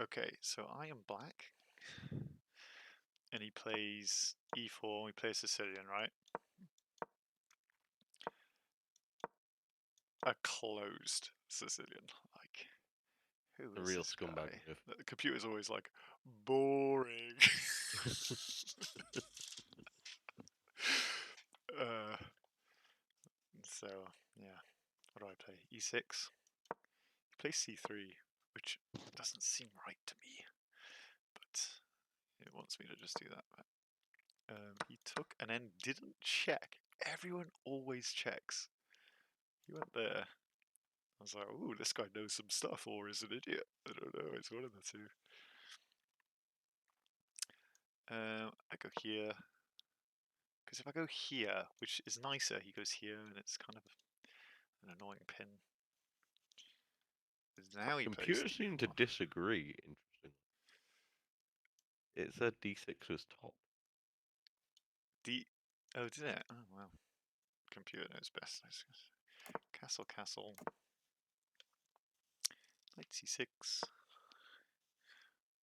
Okay, so I am black, and he plays e4. We play Sicilian, right? A closed Sicilian. Like, who A is real this scumbag guy? move. The computer's always like, boring. uh, so, yeah. What do I play? E6? He plays C3, which doesn't seem right to me, but it wants me to just do that. He took and then didn't check. Everyone always checks. He went there. I was like, ooh, this guy knows some stuff, or is an idiot. I don't know. It's one of the two. I go here. Because if I go here, which is nicer, he goes here, and it's kind of an annoying pin. Because now he plays Computers seem to d4. disagree, interestingly. It said d6 was top. Oh, did it? Oh, wow. Computer knows best. Castle, castle. Knight c6.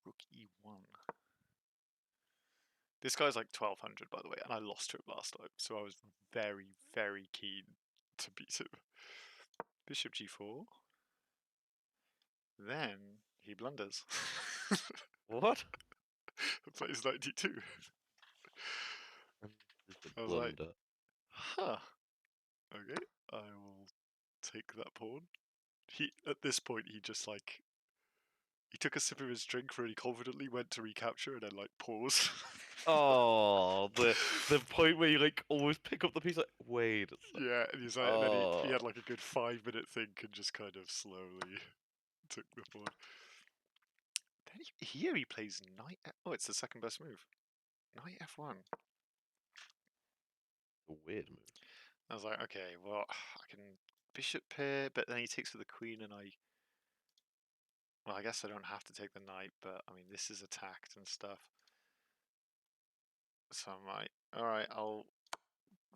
Rook e1. This guy's like 1200, by the way, and I lost to him last time, so I was very, very keen to beat him. Bishop g4. Then he blunders. What? Plays knight d2. It's a I was like, blunder. huh, okay, I will take that pawn. At this point, he just like, he took a sip of his drink really confidently, went to recapture, and then like paused. Oh, the point where you like always pick up the piece like, wait. Yeah, and he's like, and then he Oh, had like a good 5 minute think and just kind of slowly took the pawn. Then here he plays knight. Oh, it's the second best move. Knight f1. a weird move. I was like, okay, well, I can bishop pair, but then he takes with the queen, and well, I guess I don't have to take the knight, but I mean, this is attacked and stuff. So I'm like, all right, I'll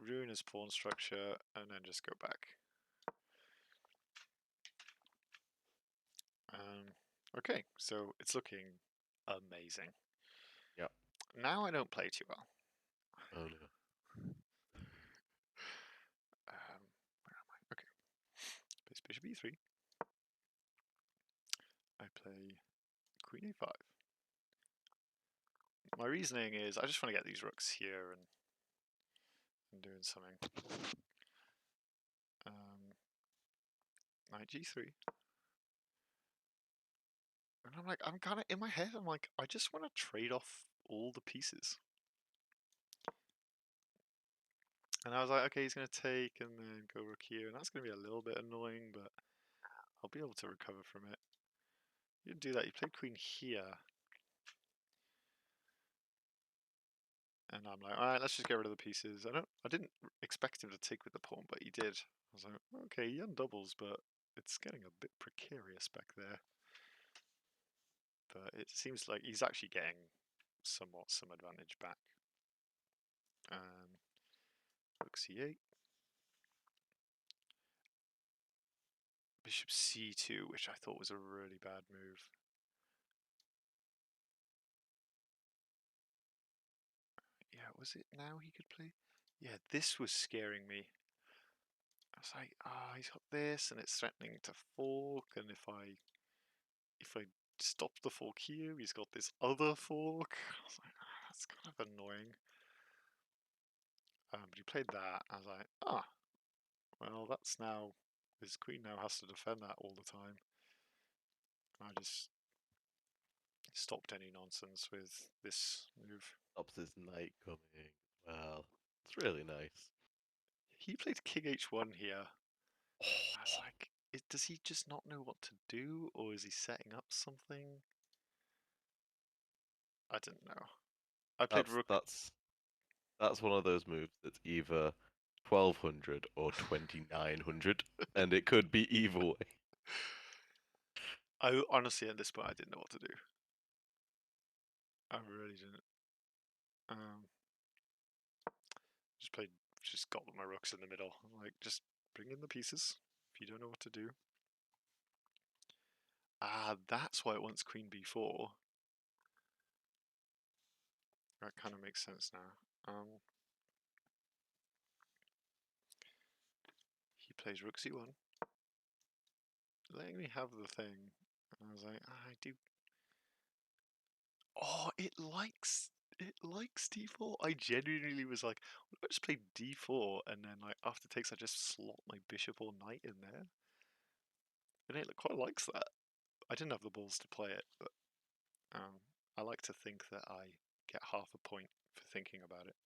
ruin his pawn structure and then just go back. Okay, so it's looking amazing. Yep. Now I don't play too well. Oh no. Where am I? Okay, plays bishop e3. I play queen a5. My reasoning is I just want to get these rooks here and doing something. Knight g3. And I'm like, I'm kind of in my head, I'm like, I just want to trade off all the pieces. And I was like, okay, he's going to take and then go rook here, and that's going to be a little bit annoying, but I'll be able to recover from it. You didn't do that. You played queen here. And I'm like, all right, let's just get rid of the pieces. I didn't expect him to take with the pawn, but he did. I was like, okay, he undoubles, but it's getting a bit precarious back there. But it seems like he's actually getting somewhat some advantage back. Rook c8. Bishop c2, which I thought was a really bad move. Yeah, was it now he could play? Yeah, this was scaring me. I was like, he's got this, and it's threatening to fork, and if I stop the fork here, he's got this other fork. I was like, that's kind of annoying. But he played that. I was like, well, that's now his queen now has to defend that all the time. I just stopped any nonsense with this move. Stops his knight coming. Well, it's really nice. He played king h1 here. I was like, does he just not know what to do, or is he setting up something? I didn't know. I played That's rook. that's that's one of those moves that's either 1200 or 2900, and it could be either way. I honestly, at this point, I didn't know what to do. I really didn't. Um, just played, just got my rooks in the middle. I'm like, just bring in the pieces if you don't know what to do. Ah, that's why it wants queen b4. That kind of makes sense now. He plays rook c1, letting me have the thing. And I was like, I do. Oh, it likes d4. I genuinely was like, what if I just play d4 and then like after takes I just slot my bishop or knight in there? And it quite likes that. I didn't have the balls to play it, but I like to think that I get half a point for thinking about it.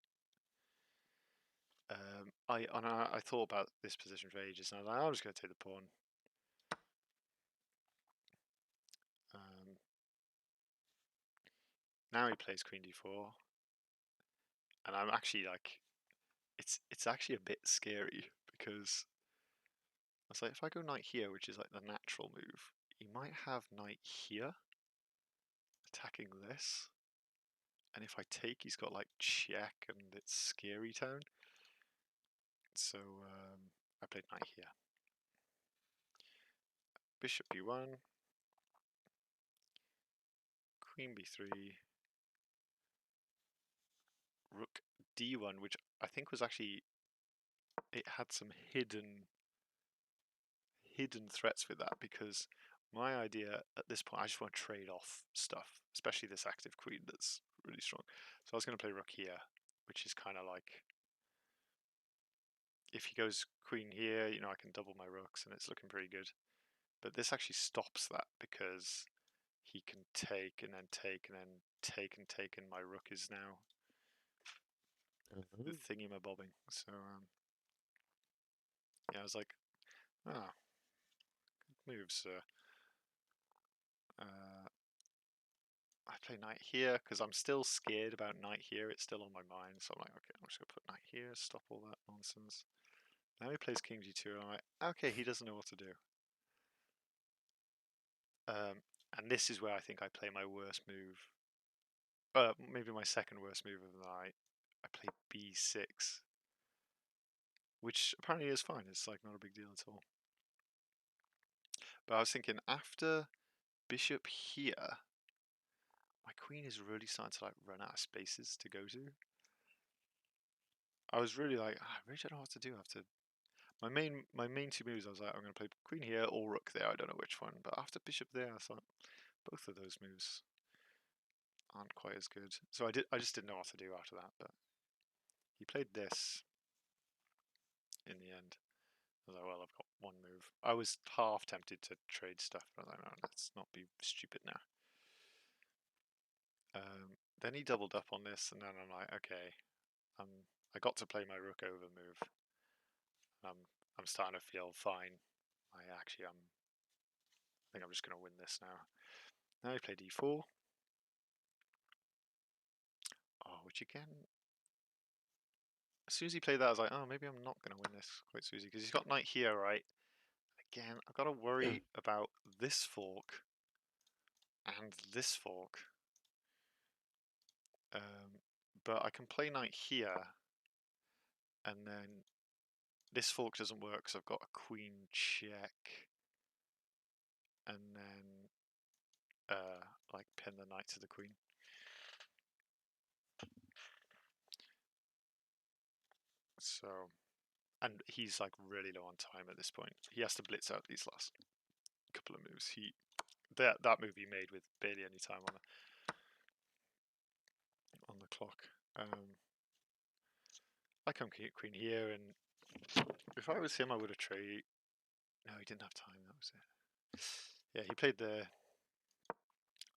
I thought about this position for ages, and I was like, I'm just going to take the pawn. Now he plays queen d4, and I'm actually like, it's actually a bit scary because I was like, if I go knight here, which is like the natural move, he might have knight here, attacking this, and if I take, he's got like check, and it's scary town. So I played knight here. Bishop b1, queen b3, rook d1, which I think was actually, it had some hidden threats with that, because my idea at this point, I just want to trade off stuff, especially this active queen that's really strong. So I was going to play rook here, which is kind of like, if he goes queen here, you know, I can double my rooks and it's looking pretty good. But this actually stops that because he can take and then take and then take and take, and my rook is now the thingy-my-bobbing. So yeah, I was like, ah, good moves. I play knight here because I'm still scared about knight here. It's still on my mind. So I'm like, okay, I'm just going to put knight here, stop all that nonsense. Now he plays king g2, and I'm like, okay, he doesn't know what to do. And this is where I think I play my worst move. Maybe my second worst move of the night. I play b6, which apparently is fine. It's like not a big deal at all. But I was thinking, after bishop here, my queen is really starting to like run out of spaces to go to. I was really like, I really don't know what to do after my main two moves. I was like, I'm going to play queen here or rook there. I don't know which one. But after bishop there, I thought both of those moves aren't quite as good. So I just didn't know what to do after that. But he played this in the end. I was like, well, I've got one move. I was half tempted to trade stuff, but I was like, no, let's not be stupid now. Then he doubled up on this, and then I'm like, okay, I got to play my rook over move. I'm starting to feel fine. I think I'm just going to win this now. Now he played e4. Oh, which again, as soon as he played that, I was like, oh, maybe I'm not going to win this quite so easy, because he's got knight here, right? Again, I've got to worry about this fork and this fork. But I can play knight here, and then this fork doesn't work because I've got a queen check, and then like pin the knight to the queen. So, and he's like really low on time at this point. He has to blitz out these last couple of moves. That move he made with barely any time on the clock. I come queen here, and if I was him, I would have traded. No, he didn't have time. That was it. Yeah, he played there.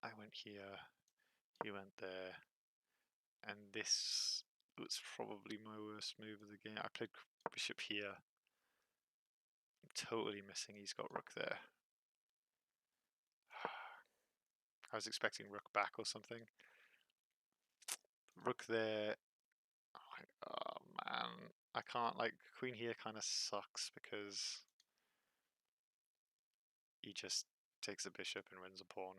I went here. He went there, and this was probably my worst move of the game. I played bishop here. I'm totally missing. He's got rook there. I was expecting rook back or something. Rook there. Oh man, I can't, like, queen here kind of sucks because he just takes a bishop and wins a pawn.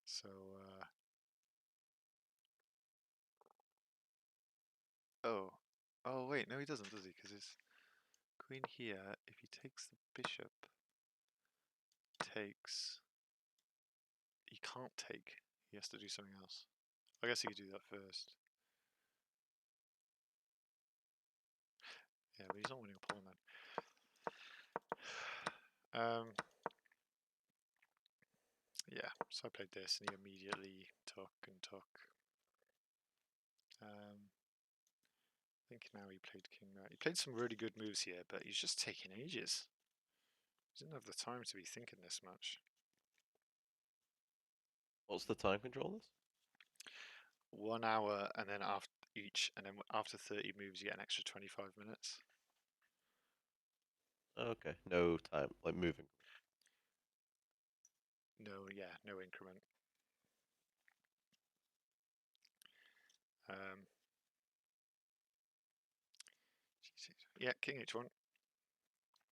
So oh wait, no he doesn't, does he? Because his queen here, if he takes the bishop, takes. He can't take. He has to do something else. I guess he could do that first. Yeah, but he's not winning a pawn then. Yeah, so I played this and he immediately took and took. I think now he played king. He played some really good moves here, but he's just taking ages. He didn't have the time to be thinking this much. What's the time control this? 1 hour, and then after each, and then after 30 moves, you get an extra 25 minutes. Okay, no time, like moving. No, yeah, no increment. Yeah, king h1.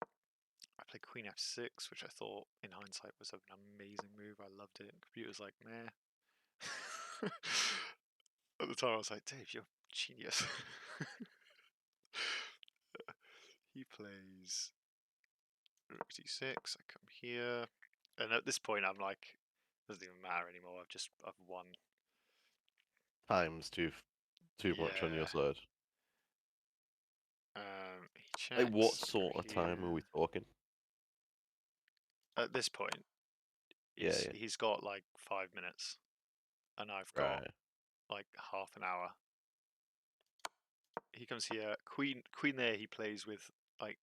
I played queen f6, which I thought, in hindsight, was an amazing move. I loved it. The computer was like, meh. At the time, I was like, Dave, you're a genius. He plays rook d6. I come here, and at this point, I'm like, doesn't even matter anymore. I've won. Time's too much on your side. He checks. Like, what sort of time are we talking? At this point, he's got like 5 minutes, and I've got like half an hour. He comes here, queen there. He plays with like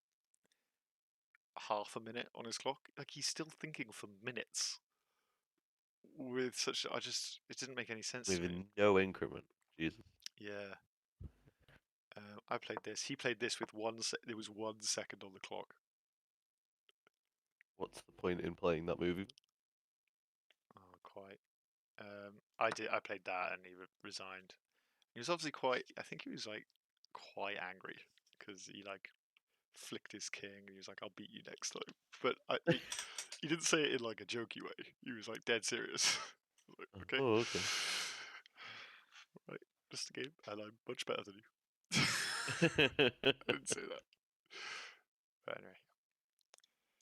half a minute on his clock. Like he's still thinking for minutes. With such, it didn't make any sense to me. With no increment, Jesus. Yeah. I played this. He played this with there was 1 second on the clock. What's the point in playing that movie? Oh, quite. I played that, and he resigned. He was obviously quite. I think he was like quite angry because he like flicked his king. And he was like, "I'll beat you next time." But he didn't say it in like a jokey way. He was like dead serious. Like, okay. Oh, okay. Right, just a game, and I'm much better than you. I didn't say that. But anyway,